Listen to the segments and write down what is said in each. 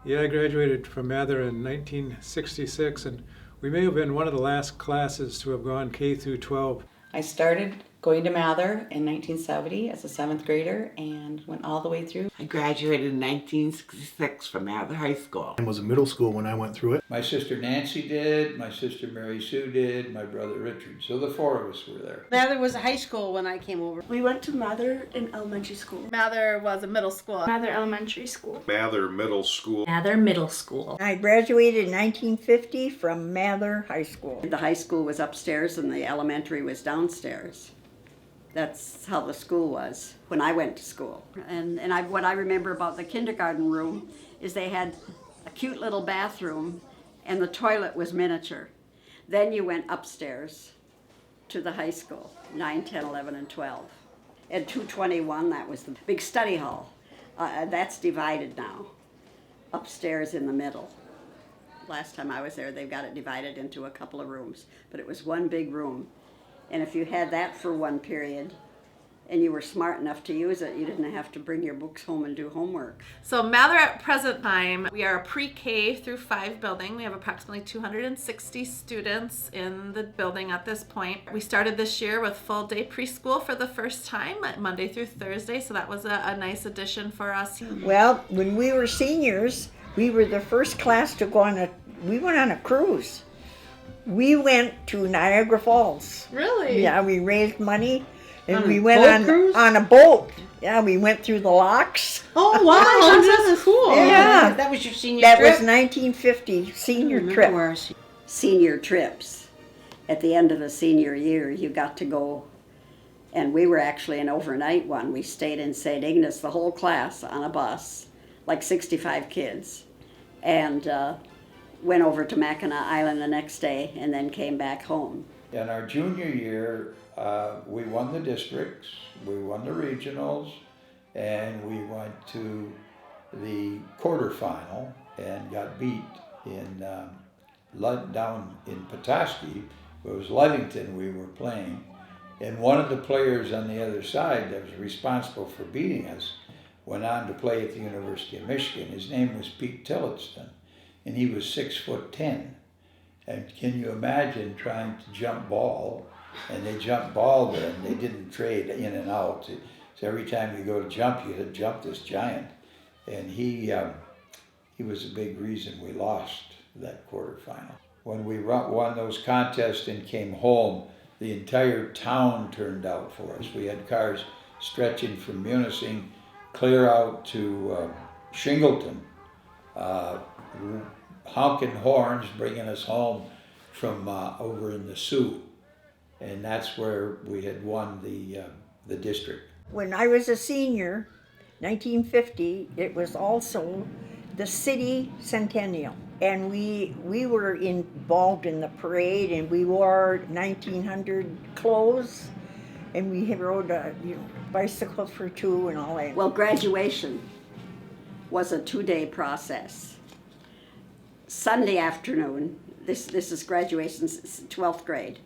Yeah, I graduated from Mather in 1966, and we may have been one of the last classes to have gone K through 12. I started going to Mather in 1970 as a seventh grader and went all the way through. I graduated in 1966 from Mather High School. I was in middle school when I went through it. My sister Nancy did, my sister Mary Sue did, my brother Richard. So the four of us were there. Mather was a high school when I came over. We went to Mather in elementary school. Mather was a middle school. Mather elementary school. Mather Middle School. Mather Middle School. I graduated in 1950 from Mather High School. The high school was upstairs and the elementary was downstairs. That's how the school was when I went to school. And what I remember about the kindergarten room is they had a cute little bathroom and the toilet was miniature. Then you went upstairs to the high school, 9, 10, 11, and 12. And 221, that was the big study hall. That's divided now, upstairs in the middle. Last time I was there, they've got it divided into a couple of rooms, but it was one big room. And if you had that for one period and you were smart enough to use it, you didn't have to bring your books home and do homework. So Mather at present time, we are a pre-K through 5 building. We have approximately 260 students in the building at this point. We started this year with full day preschool for the first time, Monday through Thursday, so that was a nice addition for us. Well, when we were seniors, we were the first class to go on we went on a cruise. We went to Niagara Falls. Really? Yeah, we raised money and On we a went boat cruise? on a boat. Yeah, we went through the locks. Oh, wow, that's cool. Yeah. That was your senior That trip? was 1950 senior trip. Senior trips. At the end of the senior year, you got to go, and we were actually an overnight one. We stayed in St. Ignace, the whole class, on a bus, like 65 kids, and went over to Mackinac Island the next day and then came back home. In our junior year, we won the districts, we won the regionals, and we went to the quarterfinal and got beat in down in Petoskey. It was Ludington we were playing, and one of the players on the other side that was responsible for beating us went on to play at the University of Michigan. His name was Pete Tillotson, and he was 6'10". And can you imagine trying to jump ball? And they jumped ball there, and they didn't trade in and out. So every time you go to jump, you had to jump this giant. And he was a big reason we lost that quarterfinal. When we won those contests and came home, the entire town turned out for us. We had cars stretching from Munising clear out to Shingleton, honking horns, bringing us home from over in the Sioux. And that's where we had won the district. When I was a senior, 1950, it was also the city Centennial. And we were involved in the parade, and we wore 1900 clothes, and we rode a bicycle for two and all that. Well, graduation was a 2-day process. Sunday afternoon, this is graduation, 12th grade.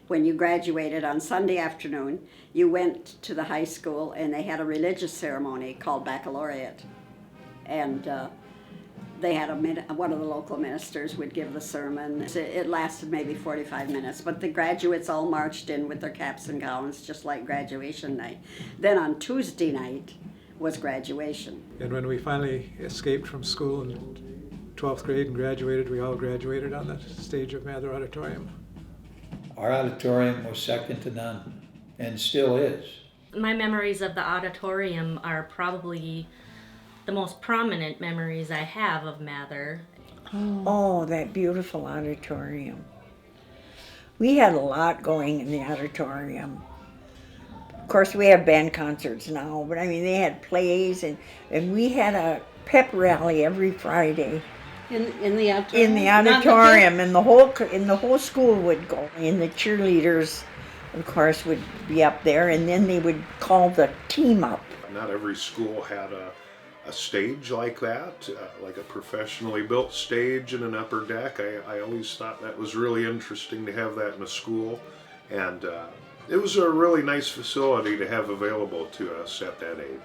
When you graduated on Sunday afternoon, you went to the high school and they had a religious ceremony called baccalaureate. And they had one of the local ministers would give the sermon. It lasted maybe 45 minutes, but the graduates all marched in with their caps and gowns, just like graduation night. Then on Tuesday night was graduation. And when we finally escaped from school in 12th grade and graduated, we all graduated on the stage of Mather Auditorium. Our auditorium was second to none, and still is. My memories of the auditorium are probably the most prominent memories I have of Mather. Oh, that beautiful auditorium. We had a lot going in the auditorium. Of course, we have band concerts now, but I mean, they had plays, and we had a pep rally every Friday. In the auditorium? In the auditorium, and the whole school would go, and the cheerleaders, of course, would be up there, and then they would call the team up. Not every school had a stage like that, like a professionally built stage in an upper deck. I always thought that was really interesting to have that in a school, and it was a really nice facility to have available to us at that age.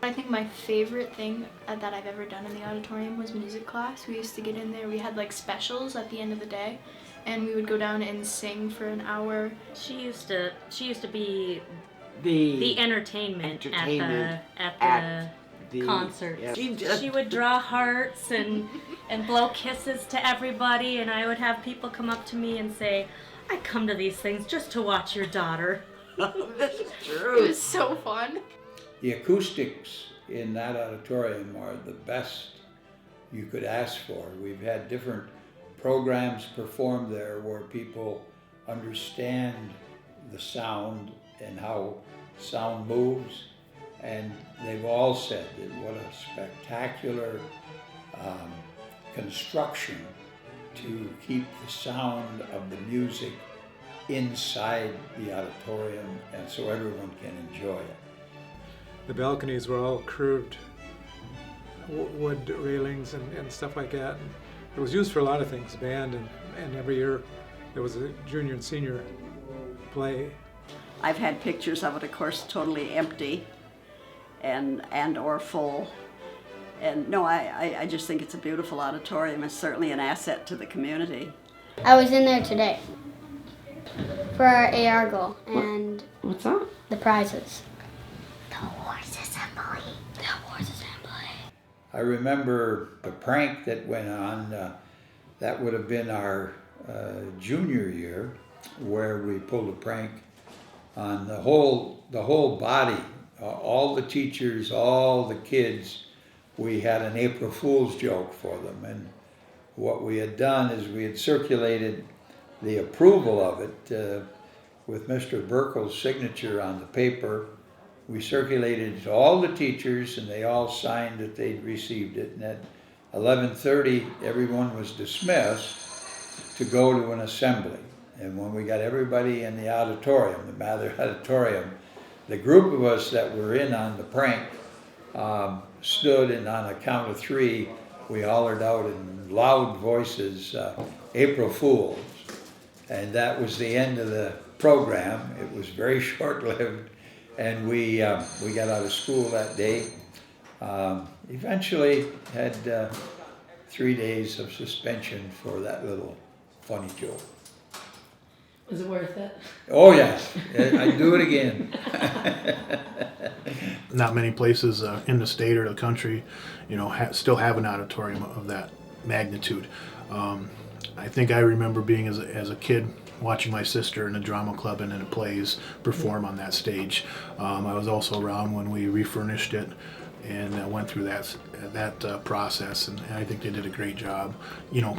I think my favorite thing that I've ever done in the auditorium was music class. We used to get in there, we had like specials at the end of the day, and we would go down and sing for an hour. She used to be The the entertainment, entertainment at the concert. yeah. She would draw hearts and blow kisses to everybody, and I would have people come up to me and say, "I come to these things just to watch your daughter." That's It true. was so fun. The acoustics in that auditorium are the best you could ask for. We've had different programs performed there where people understand the sound and how sound moves, and they've all said that what a spectacular construction to keep the sound of the music inside the auditorium and so everyone can enjoy it. The balconies were all curved wood railings and stuff like that. And it was used for a lot of things, band, and every year there was a junior and senior play. I've had pictures of it, of course, totally empty and or full. And no, I just think it's a beautiful auditorium. It's certainly an asset to the community. I was in there today for our AR goal and What's that? the prizes. The horse assembly. The horse assembly. I remember the prank that went on, that would have been our junior year, where we pulled a prank on the whole body, all the teachers, all the kids. We had an April Fool's joke for them, and what we had done is we had circulated the approval of it with Mr. Burkle's signature on the paper. We circulated it to all the teachers, and they all signed that they'd received it. And at 11:30, everyone was dismissed to go to an assembly. And when we got everybody in the auditorium, the Mather Auditorium, the group of us that were in on the prank stood, and on a count of three, we hollered out in loud voices, "April Fools." And that was the end of the program. It was very short-lived. And we got out of school that day. Eventually had 3 days of suspension for that little funny joke. Was it worth it? Oh yes, I'd do it again. Not many places in the state or the country, still have an auditorium of that magnitude. I think I remember being as a kid watching my sister in a drama club and in the plays perform on that stage. I was also around when we refurnished it and went through that process, and I think they did a great job,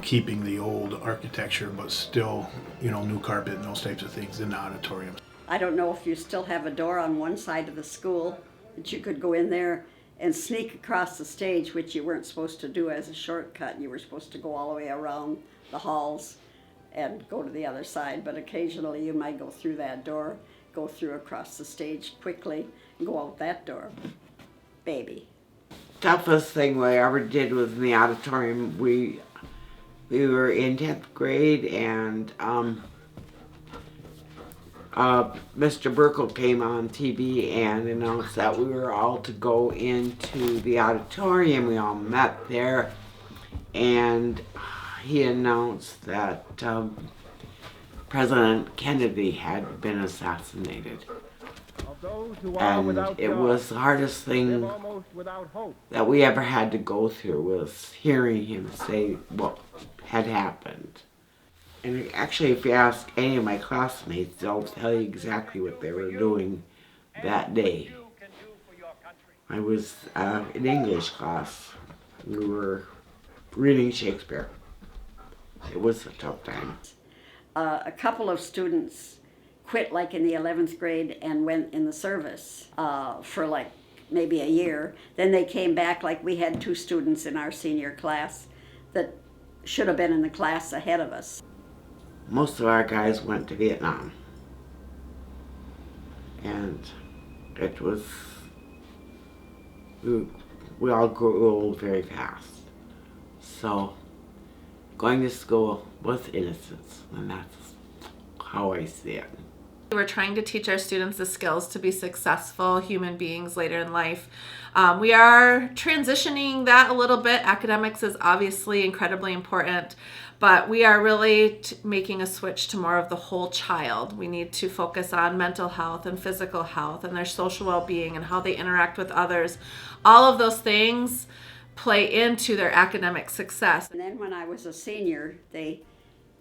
keeping the old architecture, but still, new carpet and those types of things in the auditorium. I don't know if you still have a door on one side of the school that you could go in there and sneak across the stage, which you weren't supposed to do as a shortcut. You were supposed to go all the way around the halls and go to the other side, but occasionally you might go through that door, go through across the stage quickly, and go out that door. Baby. Toughest thing we ever did was in the auditorium. We were in 10th grade, and Mr. Burkle came on TV and announced that we were all to go into the auditorium. We all met there, and he announced that President Kennedy had been assassinated. And it was the hardest thing that we ever had to go through, was hearing him say what had happened. And actually, if you ask any of my classmates, they'll tell you exactly what they were doing that day. I was in English class. We were reading Shakespeare. It was a tough time. A couple of students quit like in the 11th grade and went in the service for like maybe a year. Then they came back. Like we had 2 students in our senior class that should have been in the class ahead of us. Most of our guys went to Vietnam. And it was, we all grew old very fast. So going to school was innocence, and that's how I see it. We're trying to teach our students the skills to be successful human beings later in life. We are transitioning that a little bit. Academics is obviously incredibly important, but we are really making a switch to more of the whole child. We need to focus on mental health and physical health and their social well-being and how they interact with others. All of those things play into their academic success. And then when I was a senior, they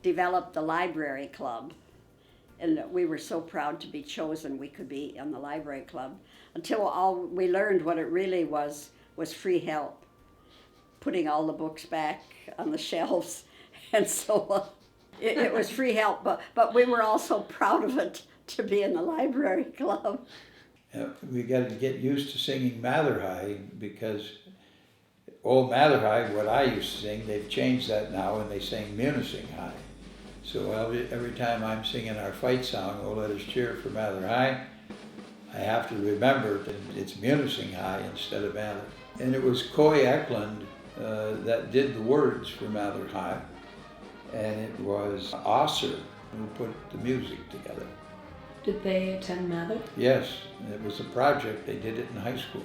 developed the library club. And we were so proud to be chosen we could be on the library club until we learned what it really was free help, putting all the books back on the shelves and so on. It was free help, but we were also proud of it to be in the library club. We got to get used to singing Mather High because old Mather High, what I used to sing, they've changed that now and they sing Munising High. So every time I'm singing our fight song, "Oh Let Us Cheer for Mather High," I have to remember that it's Munising High instead of Mather. And it was Coy Eklund that did the words for Mather High, and it was Osser who put the music together. Did they attend Mather? Yes, it was a project. They did it in high school.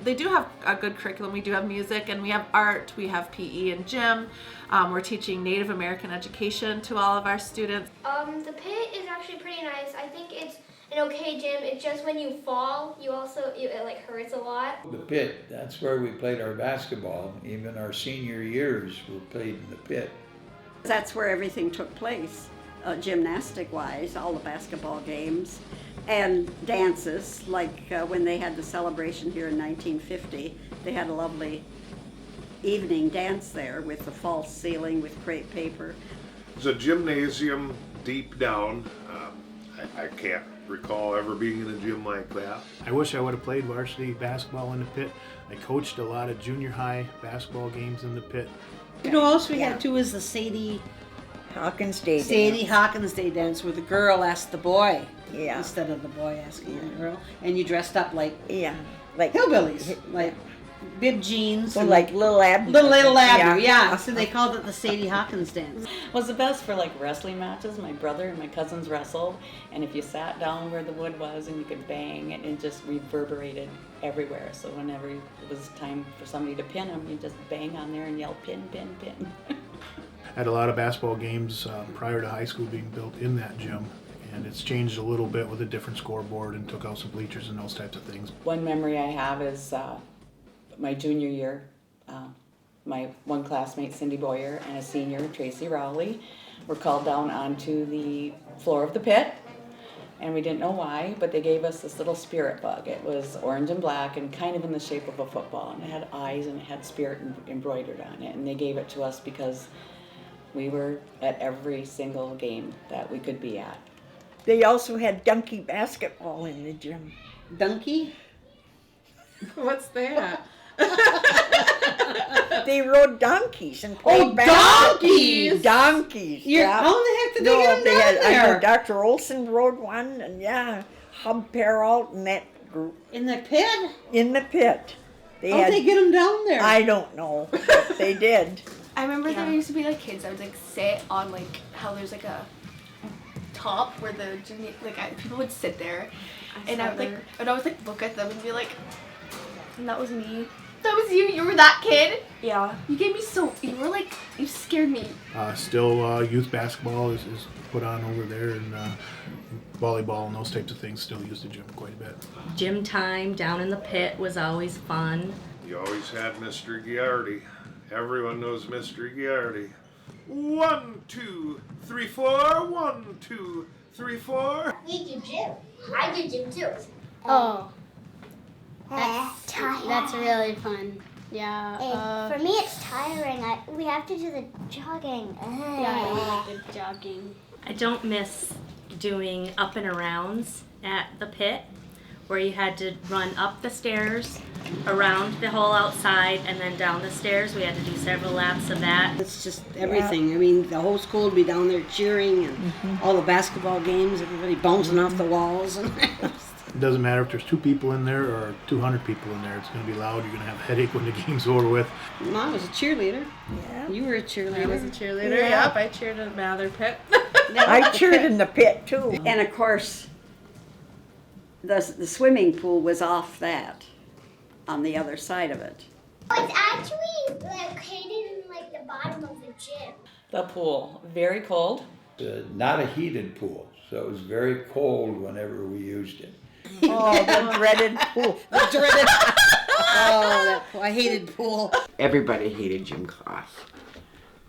They do have a good curriculum. We do have music and we have art, we have PE and gym. We're teaching Native American education to all of our students. The pit is actually pretty nice. I think it's an okay gym. It's just when you fall, it like hurts a lot. The pit, that's where we played our basketball. Even our senior years were played in the pit. That's where everything took place, gymnastic-wise, all the basketball games. And dances, like when they had the celebration here in 1950, they had a lovely evening dance there with the false ceiling with crepe paper. There's a gymnasium deep down. I can't recall ever being in a gym like that. I wish I would have played varsity basketball in the pit. I coached a lot of junior high basketball games in the pit. You know what else we had too is the Sadie Hawkins Day Sadie Hawkins Day dance where the girl asked the boy instead of the boy asking the girl, and you dressed up like like hillbillies, like bib jeans, and like little Abner. Little Abner, yeah. So they called it the Sadie Hawkins dance. It was the best for like wrestling matches. My brother and my cousins wrestled, and if you sat down where the wood was and you could bang, it just reverberated everywhere. So whenever it was time for somebody to pin them, you just bang on there and yell pin, pin, pin. Had a lot of basketball games prior to high school being built in that gym, and it's changed a little bit with a different scoreboard and took out some bleachers and those types of things. One memory I have is my junior year. My one classmate, Cindy Boyer, and a senior, Tracy Rowley, were called down onto the floor of the pit, and we didn't know why, but they gave us this little spirit bug. It was orange and black and kind of in the shape of a football, and it had eyes and it had spirit embroidered on it, and they gave it to us because we were at every single game that we could be at. They also had donkey basketball in the gym. Donkey? What's that? They rode donkeys and played basketball. Donkeys! Donkeys, How in the heck did they get them down there? I know Dr. Olson rode one, and Hub Peralt and that group. In the pit? In the pit. How'd they get them down there? I don't know, but they did. I remember there used to be like kids that would like sit on like how there's like a top where the people would sit there, and I would always like look at them and be like, and that was me. That was you. You were that kid. Yeah. You gave me you scared me. Still, youth basketball is put on over there, and volleyball and those types of things still use the gym quite a bit. Gym time down in the pit was always fun. You always had Mr. Giardi. Everyone knows Mr. Giardi. 1, 2, 3, 4. 1, 2, 3, 4. We do gym. I do gym too. Oh. That's really fun. Yeah. For me, it's tiring. We have to do the jogging. Yeah, I like the jogging. I don't miss doing up and arounds at the pit, where you had to run up the stairs, around the whole outside, and then down the stairs. We had to do several laps of that. It's just everything. I mean, the whole school would be down there cheering, and all the basketball games, everybody bouncing off the walls. And it doesn't matter if there's 2 people in there or 200 people in there. It's going to be loud. You're going to have a headache when the game's over with. Mom was a cheerleader. Yeah. You were a cheerleader. I was a cheerleader. Yep, I cheered at Mather Pit. I cheered in the pit too. And of course, the swimming pool was off that, on the other side of it. It's actually located in like the bottom of the gym. The pool, very cold. Not a heated pool, so it was very cold whenever we used it. Oh, the dreaded pool. The dreaded. Oh, that pool. I hated pool. Everybody hated gym class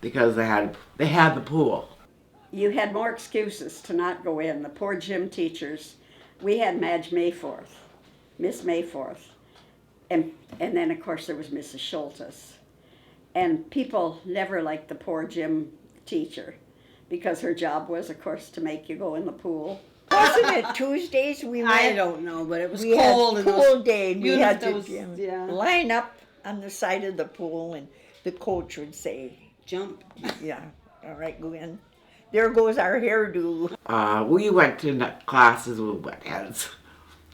because they had the pool. You had more excuses to not go in. The poor gym teachers. We had Madge Mayforth, Miss Mayforth, and then of course there was Mrs. Schultes. And people never liked the poor gym teacher because her job was, of course, to make you go in the pool. Wasn't it Tuesdays we went? I don't know, but it was we cold. had pool day and we had to yeah. line up on the side of the pool and the coach would say, Jump. yeah, all right, go in. There goes our hairdo. We went to classes with wet heads.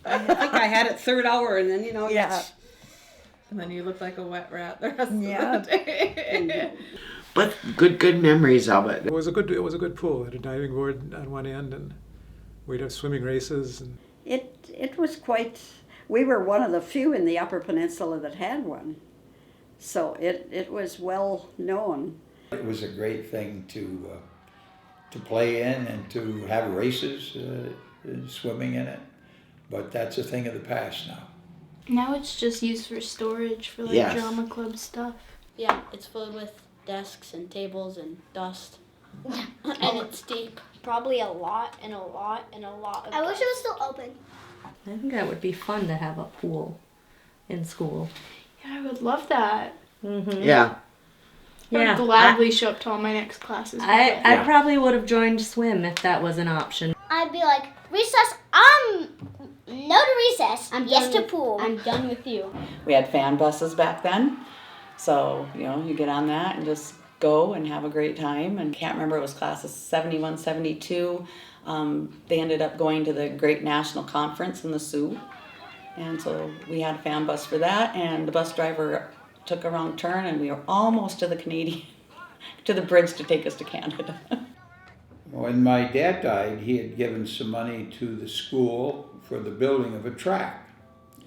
I think I had it third hour, and then Yeah. And then you look like a wet rat the rest Yeah. of the day. But good memories of it. It was a good pool. It had a diving board on one end, and we'd have swimming races. And It was quite. We were one of the few in the Upper Peninsula that had one, so it was well known. It was a great thing to play in and to have races, swimming in it. But that's a thing of the past now. Now it's just used for storage for like Yes. drama club stuff. Yeah, it's filled with desks and tables and dust. And it's deep. Probably a lot and a lot and a lot of I wish dust. it was still open. I think that would be fun to have a pool in school. Yeah, I would love that. Mm-hmm. Yeah. I would Yeah, gladly show up to all my next classes. I probably would have joined swim if that was an option. I'd be like, recess, no to recess, yes to pool. I'm done with you. We had fan buses back then. So, you get on that and just go and have a great time. And can't remember, it was classes 71, 72. They ended up going to the Great National Conference in the Sioux. And so we had a fan bus for that. And the bus driver took a wrong turn and we were almost to the to the bridge to take us to Canada. When my dad died, he had given some money to the school for the building of a track.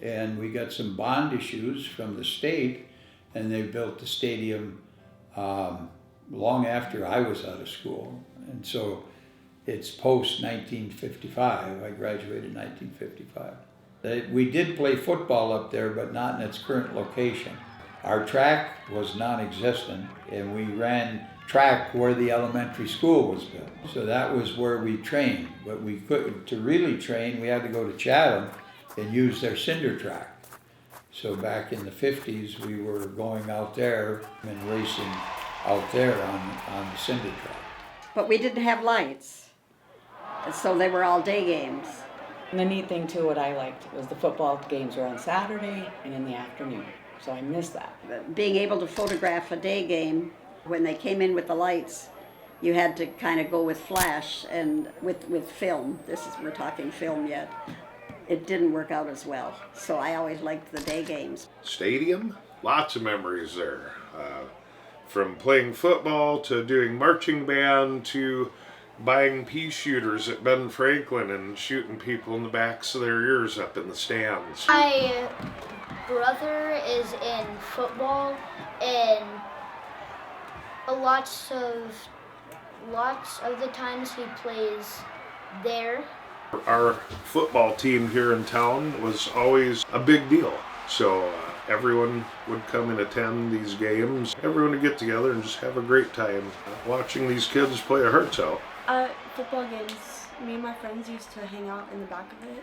And we got some bond issues from the state, and they built the stadium long after I was out of school. And so it's post 1955. I graduated in 1955. We did play football up there, but not in its current location. Our track was non-existent, and we ran track where the elementary school was built. So that was where we trained. But we could, to really train, we had to go to Chatham and use their cinder track. So back in the 50s, we were going out there and racing out there on the cinder track. But we didn't have lights, so they were all day games. And the neat thing too, what I liked, was the football games were on Saturday and in the afternoon. So I missed that. Being able to photograph a day game, when they came in with the lights, you had to kind of go with flash and with film. We're talking film yet. It didn't work out as well. So I always liked the day games. Stadium, lots of memories there. From playing football to doing marching band to buying pea shooters at Ben Franklin and shooting people in the backs of their ears up in the stands. My brother is in football and lots of the times he plays there. Our football team here in town was always a big deal. So everyone would come and attend these games. Everyone would get together and just have a great time watching these kids play their hearts out. Football games, me and my friends used to hang out in the back of it,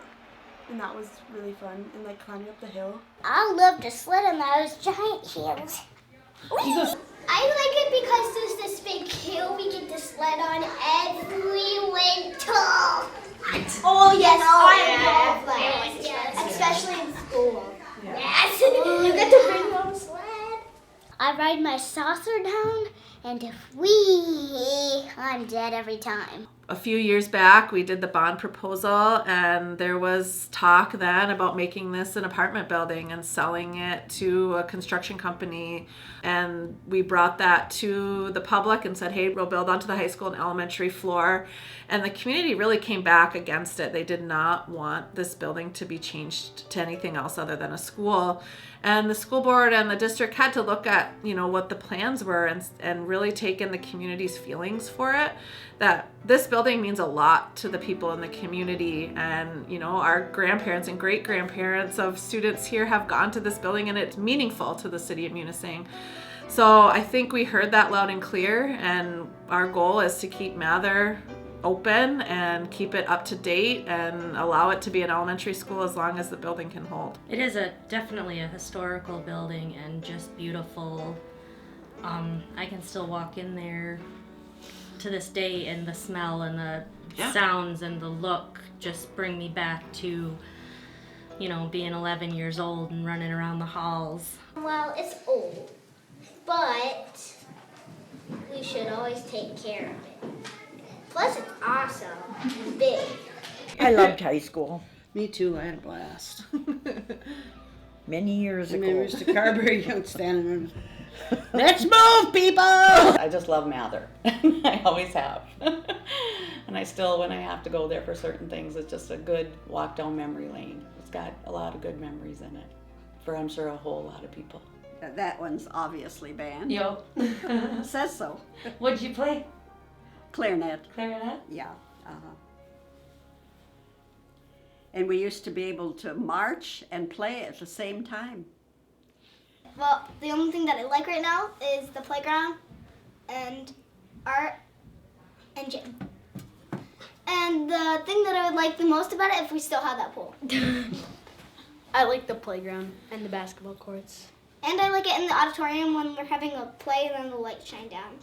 and that was really fun, and like climbing up the hill. I love to sled on those giant hills. I like it because there's this big hill we get to sled on every winter. Oh yes, I love that. Yes, especially in school. Yes, you get to bring your own sled. I ride my saucer down, and if we I'm dead every time. A few years back, we did the bond proposal, and there was talk then about making this an apartment building and selling it to a construction company. And we brought that to the public and said, hey, we'll build onto the high school and elementary floor. And the community really came back against it. They did not want this building to be changed to anything else other than a school. And the school board and the district had to look at, what the plans were and really take in the community's feelings for it. That this building means a lot to the people in the community, and our grandparents and great grandparents of students here have gone to this building, and it's meaningful to the city of Munising. So I think we heard that loud and clear, and our goal is to keep Mather open and keep it up to date and allow it to be an elementary school as long as the building can hold. It is definitely a historical building and just beautiful. I can still walk in there to this day, and the smell and the sounds and the look just bring me back to, being 11 years old and running around the halls. Well, it's old, but we should always take care of it. Plus, it's awesome and big. I loved high school. Me too, I had a blast. Many years I ago. remember Mr. Carberry standing there. Let's move, people! I just love Mather. I always have. And I still, when I have to go there for certain things, it's just a good walk down memory lane. It's got a lot of good memories in it for, I'm sure, a whole lot of people. That one's obviously banned. Yo. Says so. What'd you play? Clarinet. Clarinet? Yeah. And we used to be able to march and play at the same time. Well, the only thing that I like right now is the playground and art and gym. And the thing that I would like the most about it if we still had that pool. I like the playground and the basketball courts. And I like it in the auditorium when we're having a play and then the lights shine down.